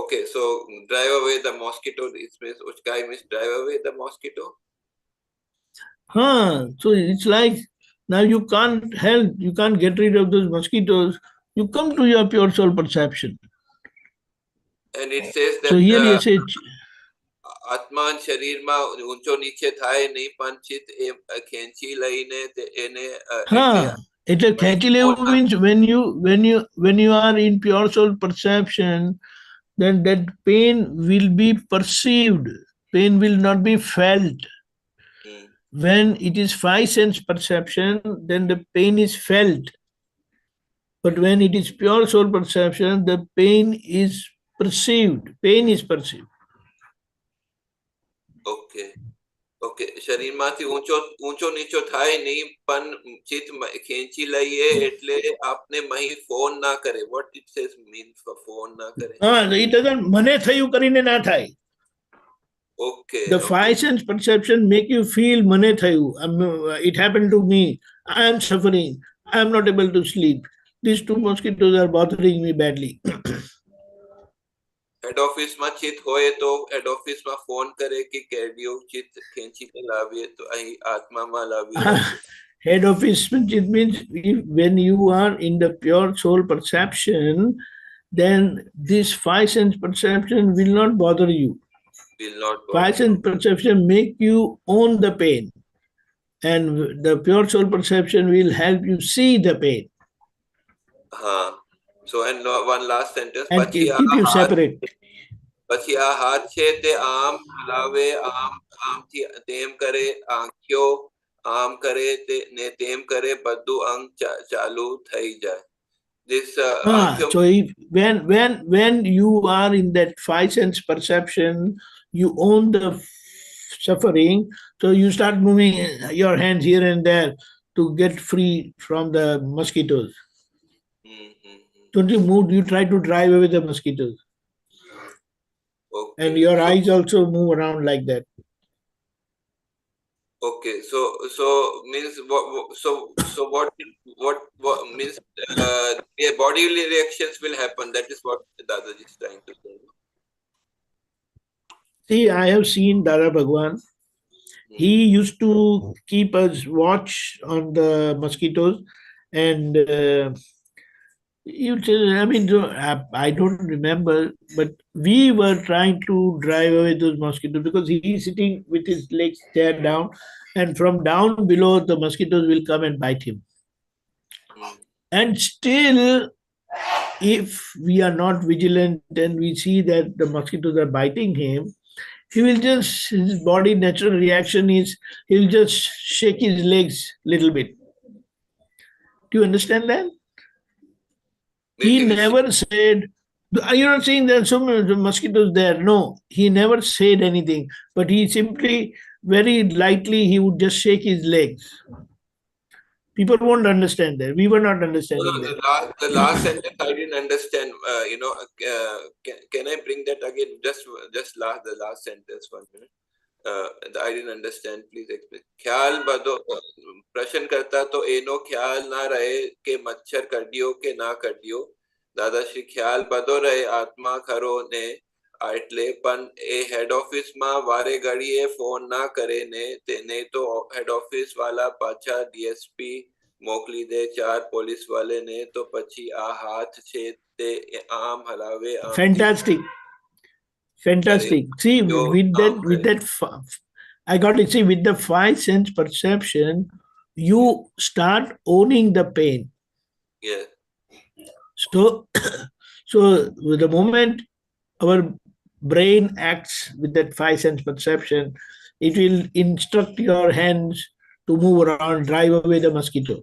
Okay, so drive away the mosquito. It means uchkaye means drive away the mosquito. So it's like now you can't help, you can't get rid of those mosquitoes. You come to your pure soul perception. And it says that So here you say, આત્મા શરીરમાં ઊંચો નીચે થાય નહીં પણ ચિત્ત એ ખેંચી લઈને એને એટલે ખેંચી લેવું means when you are in pure soul perception, then that pain will be perceived. Pain will not be felt. When it is 5 sense perception, then the pain is felt. But when it is pure soul perception, the pain is perceived. Pain is perceived. Okay okay શરીરમાંથી ઊંચો નીચો થાય નહીં પણ ચિત્ત ખેંચી લઈએ એટલે આપને મહી ફોન ના કરે. What it says means for phone ના કરે. It doesn't મને થયું કરીને ના થાય. Okay. The 5 sense perception make you feel મને થયું. It happened to me. I am suffering. I am not able to sleep. These 2 mosquitoes are bothering me badly. હેડ ઓફિસમાં ચિત્ત હોય તો હેડ ઓફિસમાં ફોન કરે કે કેડિયો ચિત્ત ખેંચીને લાવીએ તો અહીં આત્મામાં લાવીએ. Head office means when you are in the pure soul perception, then this 5 sense perception will not bother you. Will not bother. 5 sense perception make you own the pain, and the pure soul perception will help you see the pain. So and one last sentence. And keep you separate. પછી આ હાથ છે તે આમ હલાવે આમ થી તેમ કરે આંખ્યો આમ કરે ને તેમ કરે બધું અંગ ચાલુ થઈ જાય. This so if, when you are in that 5 sense perception, you own the suffering, so you start moving your hands here and there to get free from the mosquitoes. Don't you move, you try to drive away the mosquitoes. Okay. And your eyes also move around like that. Okay, so means what means bodily reactions will happen. That is what Dadaji is trying to say. See, I have seen Dada Bhagwan. He used to keep us watch on the mosquitoes, and I don't remember, but we were trying to drive away those mosquitoes because he is sitting with his legs tear down, and from down below the mosquitoes will come and bite him. And still, if we are not vigilant and we see that the mosquitoes are biting him, his body natural reaction is he'll just shake his legs a little bit. Do you understand that? He never said, You're not saying there are so many mosquitoes there. No, he never said anything, but he simply, very lightly, he would just shake his legs. People won't understand that. We were not understanding No, that. the last sentence I didn't understand. Can I bring that again? The last sentence 1 minute. I didn't understand. Please explain. ख्याल बदो प्रश्न करता तो एनो ख्याल ना रहे के मच्छर कटियो के ना कटियो दादाश्री ख्याल बदो रहे आत्मा खरो ने એટલે પણ એ હેડ ઓફિસમાં વારે ઘડીએ ફોન ના કરે ને તેને તો હેડ ઓફિસ વાળા પાછા ડીએસપી મોકલી દે 4 પોલીસ વાલે ને તો પછી આ હાથ છે તે આમ હલાવે આમ Fantastic. Fantastic. See, with that, I got to see, with the 5 sense perception, you start owning the pain. Yeah. So the moment our brain acts with that 5 sense perception, it will instruct your hands to move around, drive away the mosquito.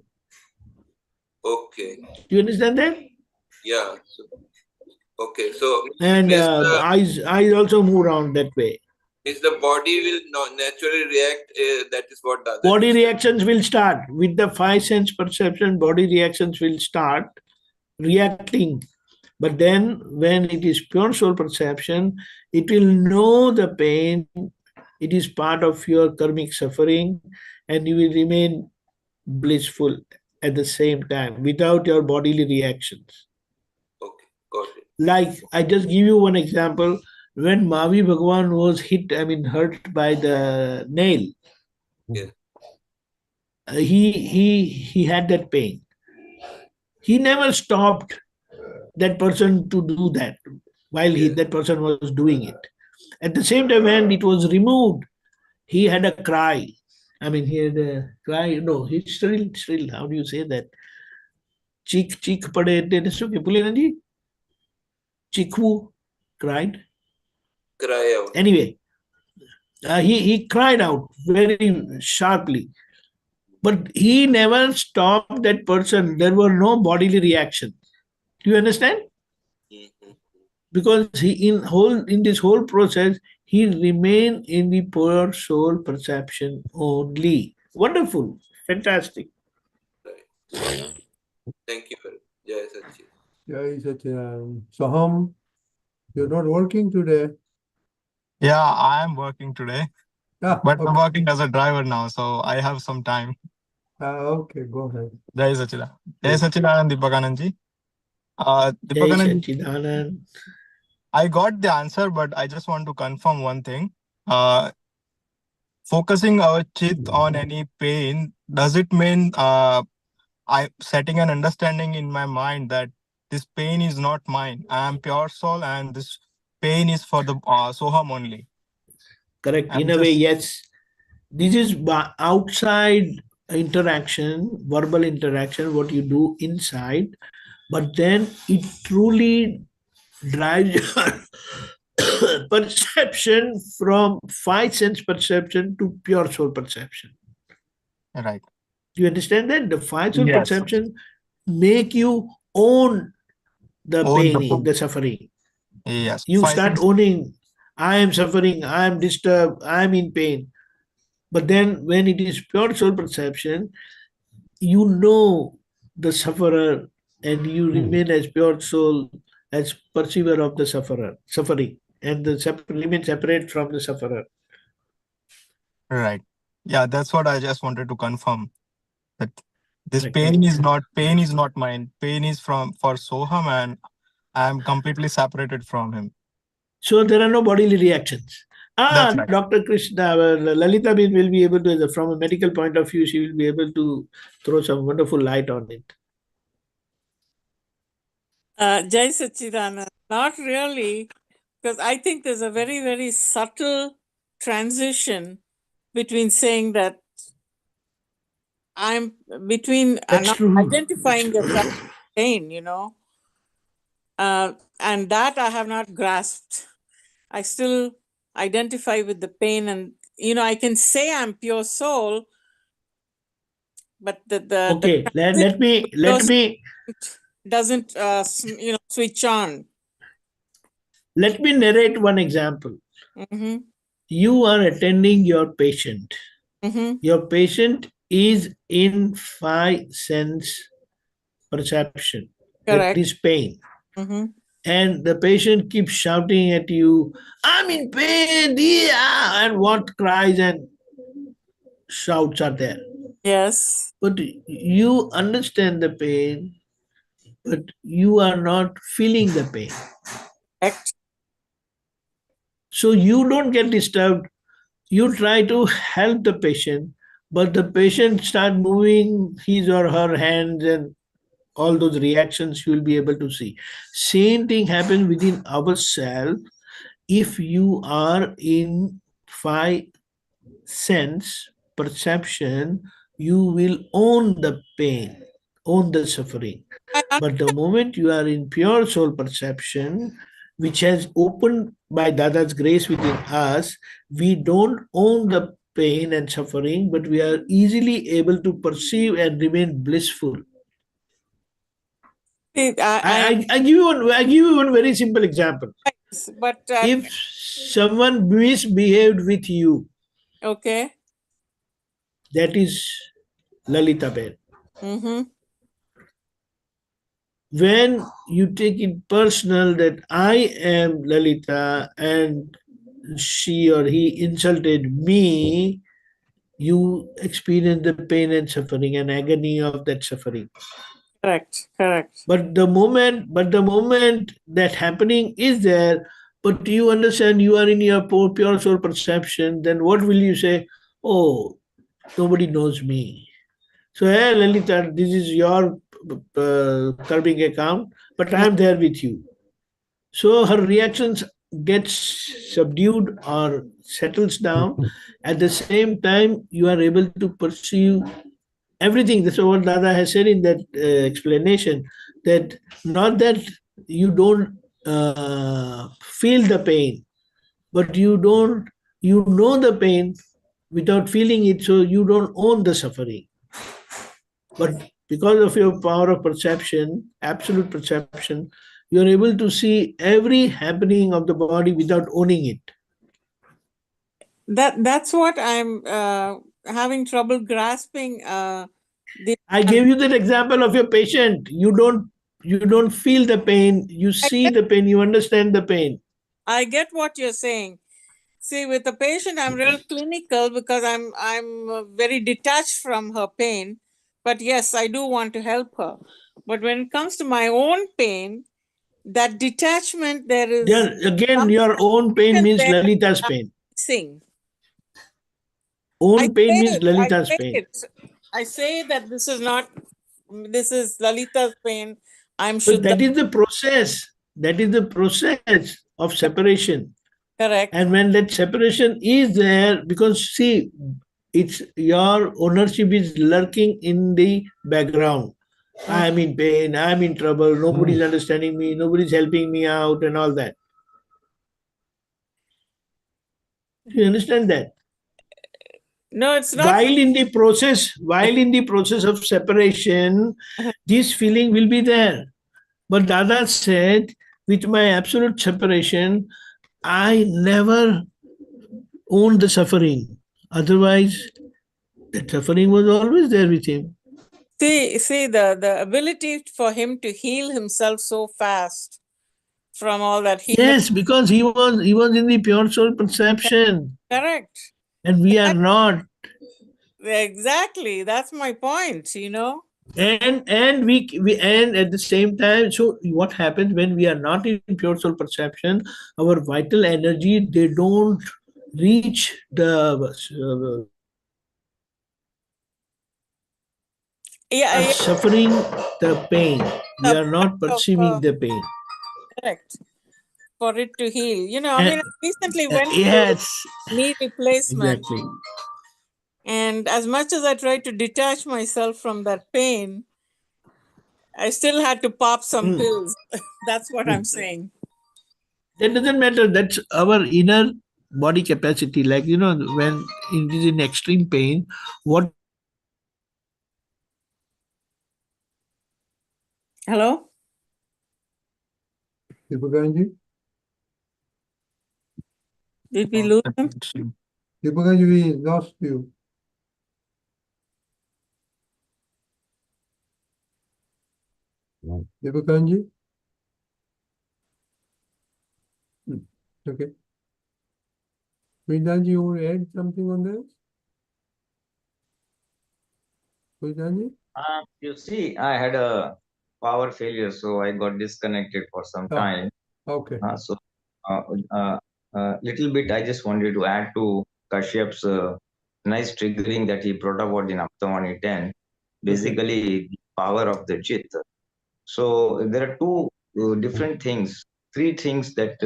Okay. Do you understand that? Yeah. Okay. So And eyes also move around that way. Is the body will not naturally react. That is what the other Body reactions will start with the 5 sense perception. Body reactions will start reacting. But then when it is pure soul perception, it will know the pain. It is part of your karmic suffering, and you will remain blissful at the same time without your bodily reactions. Okay, got it. Like, I just give you one example. When Mavi Bhagwan was hurt by the nail, Yeah. he had that pain. He never stopped that person to do that while that person was doing it. At the same time, when it was removed, he had a cry. He had a cry. No, he still, how do you say that? Cheek pade Pulinanandji? Chikhu cried. Cry out. Anyway, he cried out very sharply. But he never stopped that person. There were no bodily reactions. Do you understand? Mm-hmm. Because in this whole process, he remained in the pure soul perception only. Wonderful. Fantastic. Right. Thank you very much. Jai Sachi. Jai Sachidanand. Soham, you're not working today. Yeah, I am working today, but okay. I'm working as a driver now, so I have some time. Okay, go ahead. Jai Sachidanand. Jai Sachidanand, Deepakanandji. Jai Deepakanandji, Sachidanand. I got the answer, but I just want to confirm one thing. Focusing our chit on any pain, does it mean I setting an understanding in my mind that this pain is not mine? I am pure soul, and this pain is for the Soham only. Correct. In a way, yes. This is outside interaction, verbal interaction, what you do inside, but then it truly drives your perception from 5 sense perception to pure soul perception. Right. Do you understand that? The 5 soul Yes. perception make you own the pain, the suffering. Yes. You start owning, I am suffering, I am disturbed, I am in pain. But then when it is pure soul perception, you know the sufferer, and you remain as pure soul, as perceiver of the suffering, and remain separate from the sufferer. Right. Yeah, that's what I just wanted to confirm. That this Right. pain is not mine. Pain is for Soham, and I am completely separated from him. So there are no bodily reactions. That's right. Dr. Krishna, Lalita will be able to, from a medical point of view, she will be able to throw some wonderful light on it. Jai Sachidanand. Not really, because I think there's a very, very subtle transition between saying that I'm between That's not true. identifying the pain, and that I have not grasped. I still identify with the pain, and I can say I'm pure soul, but Okay, let me doesn't switch on. Let me narrate one example. Mm-hmm. You are attending your patient. Mm-hmm. Your patient is in 5 sense perception. That Correct. is pain. Mm-hmm. And the patient keeps shouting at you, I'm in pain, yeah, and what cries and shouts are there. Yes. But you understand the pain, but you are not feeling the pain. Correct. So you don't get disturbed. You try to help the patient, but the patient start moving his or her hands and all those reactions you will be able to see. Same thing happens within ourselves. If you are in 5 sense perception, you will own the pain, own the suffering. I But the moment you are in pure soul perception, which has opened by Dada's grace within us, we don't own the pain and suffering, but we are easily able to perceive and remain blissful. I give you one very simple example. but If someone misbehaved with you, okay. that is Lalita Ben. Mm-hmm. When you take it personal that I am Lalita and she or he insulted me, you experience the pain and suffering and agony of that suffering. Correct. Correct. But the moment that happening is there, but you understand you are in your pure soul perception, then what will you say? Oh, nobody knows me. So, hey, Lalita, this is your curbing account, but I am there with you. So her reactions gets subdued or settles down. At the same time, you are able to perceive everything. That's what Dada has said in that explanation. That not that you don't feel the pain, but you know the pain without feeling it, so you don't own the suffering. But because of your power of perception, absolute perception, you are able to see every happening of the body without owning it. That's what I'm having trouble grasping. I gave you that example of your patient. You don't feel the pain, you see the pain, you understand the pain. I get what you're saying. See, with the patient, I'm real clinical because I'm very detached from her pain. But yes, I do want to help her. But when it comes to my own pain, that detachment, there is Yeah, again, your own pain means there Lalita's pain. missing. Own pain means Lalita's I say pain. it. I say that this is not. This is Lalita's pain. I'm But Shuddha. that is the process. That is the process of separation. Correct. And when that separation is there, because see, it's your ownership is lurking in the background. I'm in pain, I'm in trouble, nobody's understanding me, nobody's helping me out, and all that. Do you understand that? No, it's not. While in the process of separation, this feeling will be there. But Dada said, with my absolute separation, I never owned the suffering. Otherwise, the suffering was always there with him. See the ability for him to heal himself so fast from all that he Yes, because he was in the pure soul perception, correct. and we are not. Exactly. That's my point, And we and at the same time, so what happens when we are not in pure soul perception? Our vital energy, they don't reach the Yeah, suffering, the pain. We the are not point of, perceiving the pain. correct. For it to heal. I And, mean, I recently went through yes, knee replacement. exactly. And as much as I tried to detach myself from that pain, I still had to pop some pills. That's what I'm saying. That doesn't matter. That's our inner body capacity. Like, when it is in extreme pain, what Hello? Deepakanandji? Did we lose him? Deepakanji, we lost you. Deepakanji? Okay. Pulinanandji, you want to add something on this? Pulinanandji? You see, I had a power failure, so I got disconnected for some Oh. time. Okay. So, little bit I just wanted to add to Kashyap's nice triggering that he brought about in Aptamani 10. Basically, the power of the Chit. So there are two different things, three things that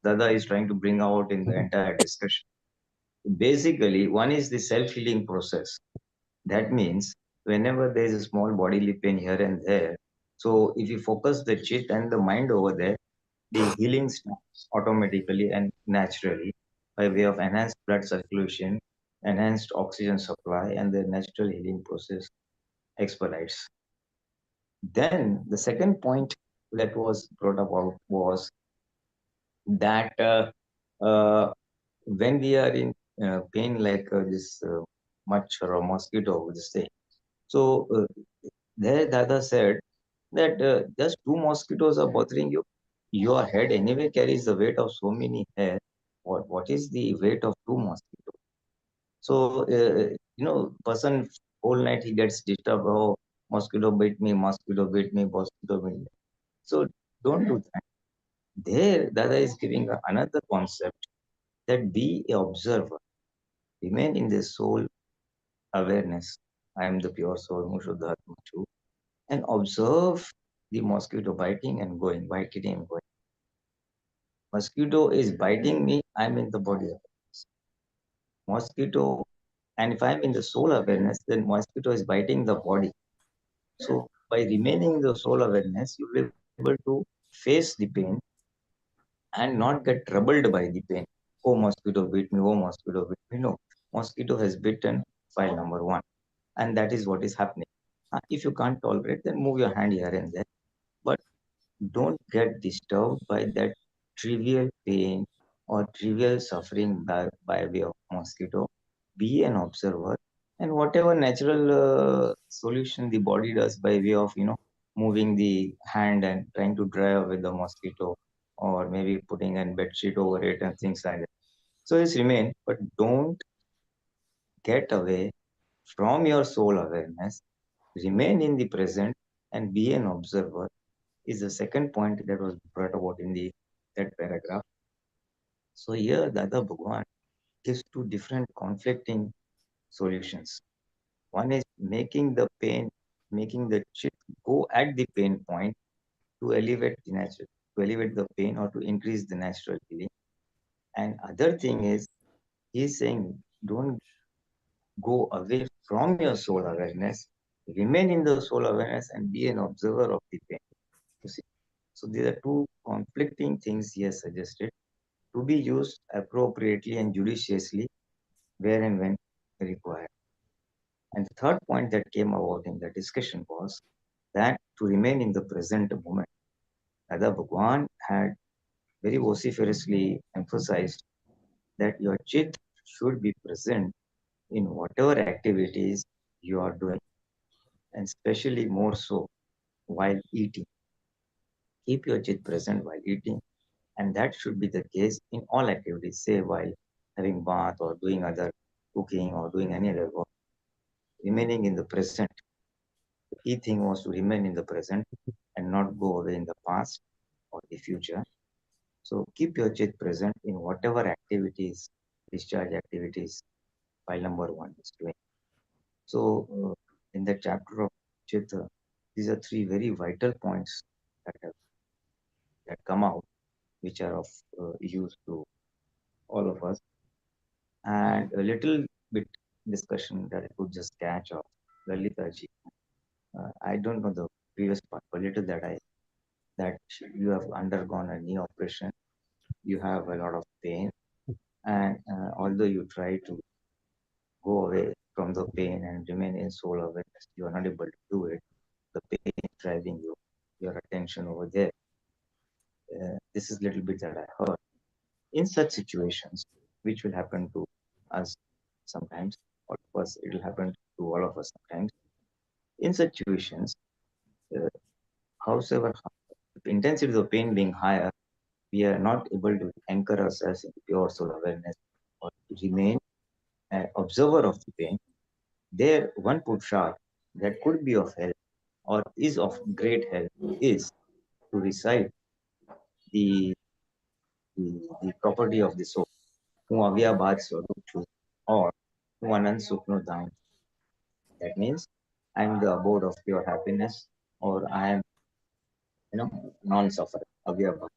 Dada is trying to bring out in the entire discussion. Basically, one is the self-healing process. That means whenever there is a small bodily pain here and there, so if you focus the Chit and the mind over there, the healing starts automatically and naturally by way of enhanced blood circulation, enhanced oxygen supply, and the natural healing process expedites. Then the second point that was brought about was that when we are in pain like this machar or mosquito, this thing. So there Dada said that just two mosquitoes are bothering you. Your head anyway carries the weight of so many hair. What is the weight of two mosquitoes? So person whole night he gets disturbed. Oh, mosquito bit me, mosquito bit me, mosquito bit me. So don't do that. There, Dada is giving another concept that be a observer, remain in the soul awareness. I am the pure soul, Mushuddhatma Chu, and observe the mosquito biting and going, biting and going. Mosquito is biting me, I'm in the body awareness. Mosquito, and if I'm in the soul awareness, then mosquito is biting the body. So by remaining in the soul awareness, you'll be able to face the pain and not get troubled by the pain. Oh, mosquito bit me, oh, mosquito bit me. No, mosquito has bitten file number one. And that is what is happening. If you can't tolerate, then move your hand here and there. But don't get disturbed by that trivial pain or trivial suffering by way of mosquito. Be an observer, and whatever natural solution the body does by way of moving the hand and trying to drive away the mosquito, or maybe putting a bed sheet over it and things like that. So just remain, but don't get away from your soul awareness. Remain in the present and be an observer is the second point that was brought about in that paragraph. So here Dada Bhagwan gives two different conflicting solutions. One is making the Chit go at the pain point to elevate the pain or to increase the natural healing. And other thing is he's saying don't go away from your soul awareness, remain in the soul awareness and be an observer of the pain. You see? So these are two conflicting things he has suggested to be used appropriately and judiciously where and when required. And the third point that came about in the discussion was that to remain in the present moment. Dada Bhagwan had very vociferously emphasized that your chit should be present in whatever activities you are doing, and especially more so while eating. Keep your chit present while eating, and that should be the case in all activities, say while having bath or doing other cooking or doing any other work. Remaining in the present. The key thing was to remain in the present and not go away in the past or the future. So keep your chit present in whatever activities, discharge activities, file number one is doing. So in the chapter of chit, these are three very vital points that come out, which are of use to all of us. And a little bit discussion that I could just catch of Lalita ji. I don't know the previous part, but little that you have undergone a knee operation, you have a lot of pain, and although you try to go away from the pain and remain in soul awareness, you are not able to do it. The pain is driving your attention over there. This is little bit that I heard. in such situations, which will happen to us sometimes, all of us, it will happen to all of us sometimes. In such situations, however, the intensity of the pain being higher, we are not able to anchor ourselves in pure soul awareness or to remain an observer of the pain. There, one Purusharth that could be of help or is of great help is to recite the, the property of the soul, હું આવ્યા બાદ સ્વરૂપ છું, or હું અનંત સુખનો ધામ. That means I am the abode of pure happiness, or I am, non-suffering, avya bhava.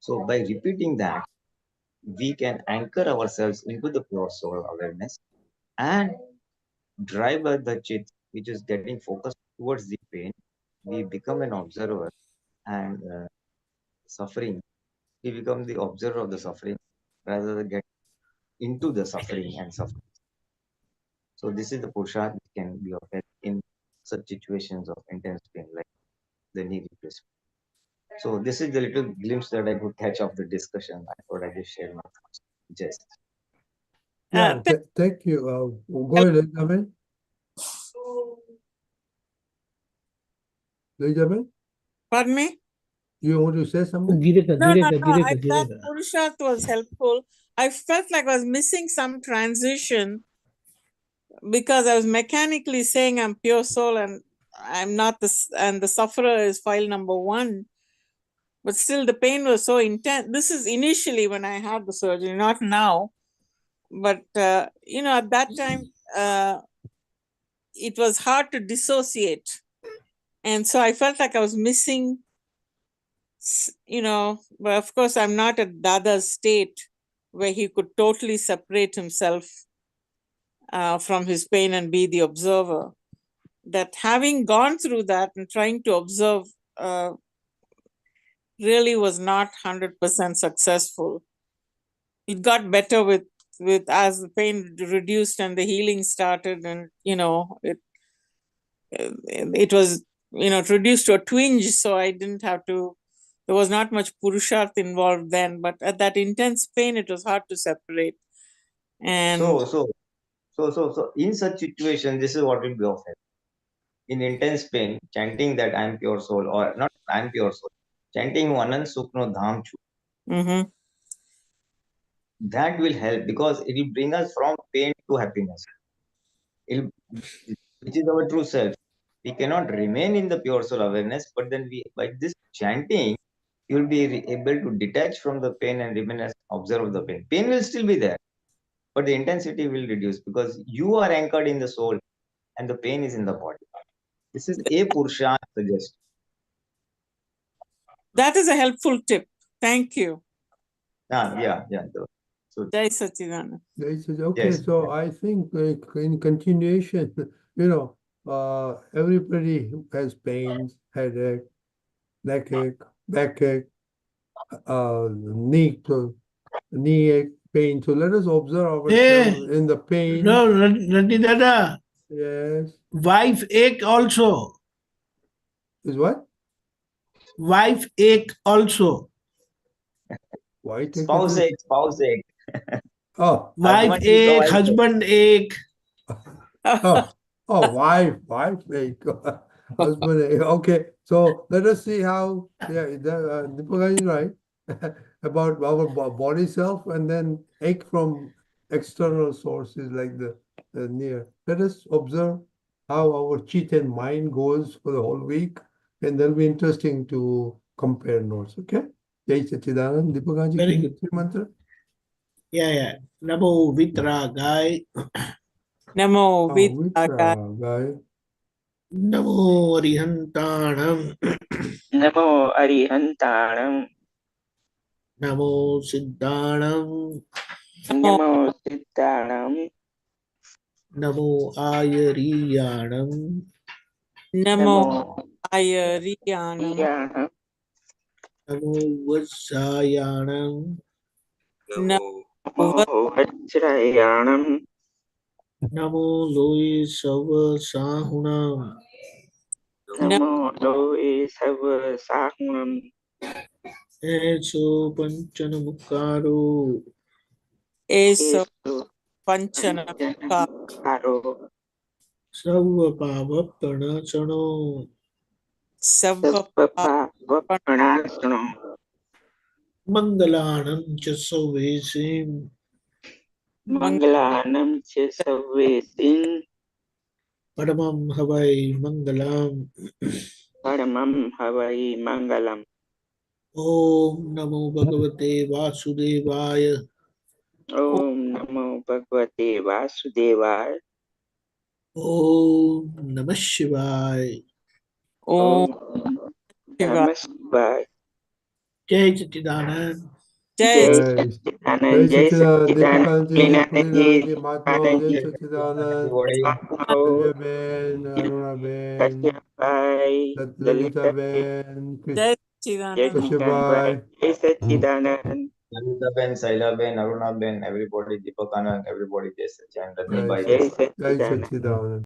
So by repeating that, we can anchor ourselves into the pure soul awareness and drive by the chit, which is getting focused towards the pain. We become an observer and suffering. We become the observer of the suffering rather than get into the suffering and suffering. So this is the Purusharth that can be of help in such situations of intense pain, like the knee replacement. So this is the little glimpse that I could catch of the discussion. I thought I just share my thoughts. Just. Yeah, thank you. Go ahead, Elizabeth. Elizabeth, Pardon me? you want to say something? No, I thought Purusharth was helpful. I felt like I was missing some transition because I was mechanically saying I'm pure soul and I'm not and the sufferer is file number 1. But still the pain was so intense. This is initially when I had the surgery, not now. But, at that time, it was hard to dissociate. And so I felt like I was missing, but of course I'm not at Dada's state where he could totally separate himself from his pain and be the observer. That having gone through that and trying to observe really was not 100% successful. It got better with as the pain reduced and the healing started, and it was reduced to a twinge, so I didn't have to. There was not much Purusharth involved then, but at that intense pain, it was hard to separate. And so in such situation, this is what will be of help. In intense pain, chanting that I am pure soul, or not I am pure soul, chanting Anand Sukhno Dham Chu. Mm-hmm. That will help because it will bring us from pain to happiness, which is our true self. We cannot remain in the pure soul awareness, but then by this chanting, you will be able to detach from the pain and remain as observer of the pain. Pain will still be there, but the intensity will reduce because you are anchored in the soul and the pain is in the body. This is a Purusharth suggest. That is a helpful tip. Thank you. Yeah. So, Jai Sachidanand. Okay, yes. So I think in continuation, everybody has pains, headache, neck backache, knee ache, pain. So let us observe ourselves in the pain. No, Randy Dada. Yes. Wife ache also. Is what? Wife ache also. Spouse ache. Oh. Wife ache, husband ache. Wife ache. Husband ache. Okay, so let us see how, Deepakanandji is right about our body self and then ache from external sources like the near. Let us observe how our chitt and mind goes for the whole week, and that'll be interesting to compare notes. Okay. Jai Sachidanand. Deepakanandji, can you say mantra? Yeah. Namo Vitragai. Namo Vitragai. Namo Arihantanam. Namo Arihantanam. Namo Siddhanam. Namo Siddhanam. Namo Ayariyanam. Namo Ayariyanam. Namo Vajrayanam. Namo Vajrayanam. Namo Loe Sava Sahunam. Namo Loe Sava Sahunam. Eso panchana mukaro. Eso panchana Karo Sarva pava pranachano. sabba Papa Vapanasano Mangalanam cha savesim. Mangalanam Chesavesin Paramam havai mangalam. Paramam Havai Mangalam. Om Namo Bhagavate Vasudevaya. Om Namo Bhagavate Vasudevaya. Om Namah Shivaya. Om Om Shiva. Namah Shivaya. Jai Satchidanand. Jai Jai Satchidanand, Jai Satchidanand, Deepakanandji, Pulinanandji, Pulinanandji, Mahatma, Jai Deepakanandji, Satchidanand, Mahatma, Divya Ben, Aruna Ben, Satyabai, Lalita Lalita, Ben, Jai Jai Chidanand. Satchidanand, Kushabai. Jai Satchidanand. Lalita Ben, Saila Ben, Aruna Ben, everybody, Deepakanand, everybody, JSS and Ratni Jai Bai Jai Jai Satchidanand. Satchidanand.